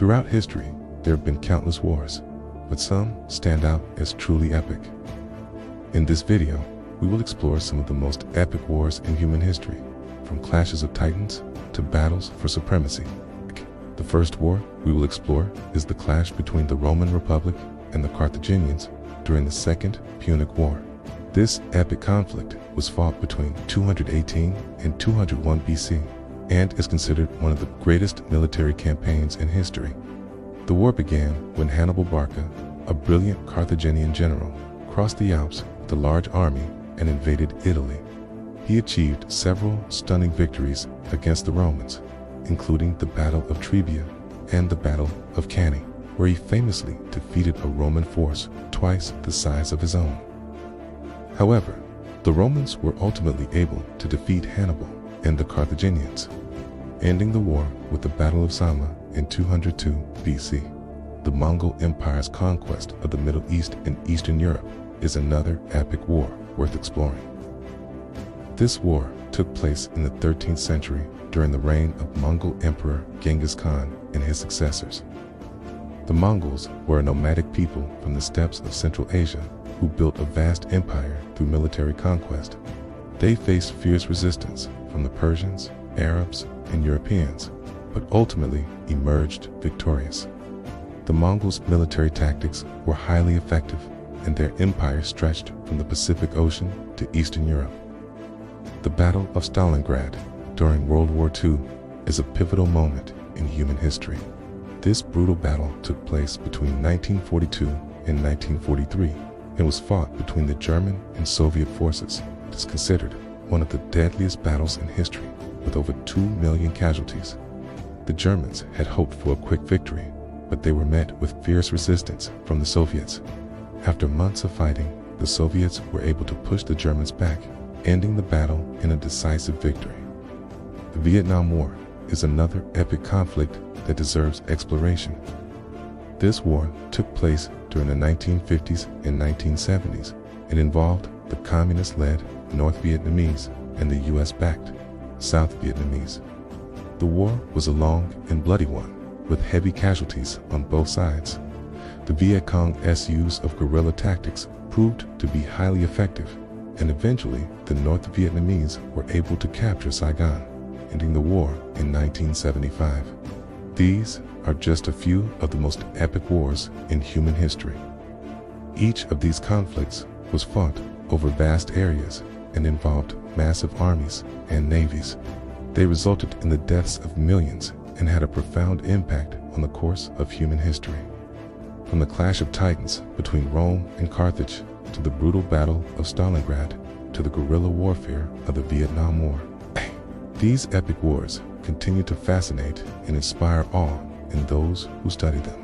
Throughout history, there have been countless wars, but some stand out as truly epic. In this video, we will explore some of the most epic wars in human history, from clashes of titans to battles for supremacy. The first war we will explore is the clash between the Roman Republic and the Carthaginians during the Second Punic War. This epic conflict was fought between 218 and 201 BC and is considered one of the greatest military campaigns in history. The war began when Hannibal Barca, a brilliant Carthaginian general, crossed the Alps with a large army and invaded Italy. He achieved several stunning victories against the Romans, including the Battle of Trebia and the Battle of Cannae, where he famously defeated a Roman force twice the size of his own. However, the Romans were ultimately able to defeat Hannibal and the Carthaginians, ending the war with the Battle of Zama in 202 BC. The Mongol Empire's conquest of the Middle East and Eastern Europe is another epic war worth exploring. This war took place in the 13th century during the reign of Mongol Emperor Genghis Khan and his successors. The Mongols were a nomadic people from the steppes of Central Asia who built a vast empire through military conquest. They faced fierce resistance from the Persians, Arabs, and Europeans, but ultimately emerged victorious. The Mongols' military tactics were highly effective, and their empire stretched from the Pacific Ocean to Eastern Europe. The Battle of Stalingrad during World War II is a pivotal moment in human history. This brutal battle took place between 1942 and 1943 and was fought between the German and Soviet forces. It is considered one of the deadliest battles in history, with over 2 million casualties. The Germans had hoped for a quick victory, but they were met with fierce resistance from the Soviets. After months of fighting, the Soviets were able to push the Germans back, ending the battle in a decisive victory. The Vietnam War is another epic conflict that deserves exploration. This war took place during the 1950s and 1970s and involved the communist-led North Vietnamese and the US-backed South Vietnamese. The war was a long and bloody one, with heavy casualties on both sides. The Viet Cong's use of guerrilla tactics proved to be highly effective, and eventually the North Vietnamese were able to capture Saigon, ending the war in 1975. These are just a few of the most epic wars in human history. Each of these conflicts was fought over vast areas and involved massive armies and navies. They resulted in the deaths of millions and had a profound impact on the course of human history. From the clash of titans between Rome and Carthage to the brutal Battle of Stalingrad to the guerrilla warfare of the Vietnam War. These epic wars continue to fascinate and inspire awe in those who study them.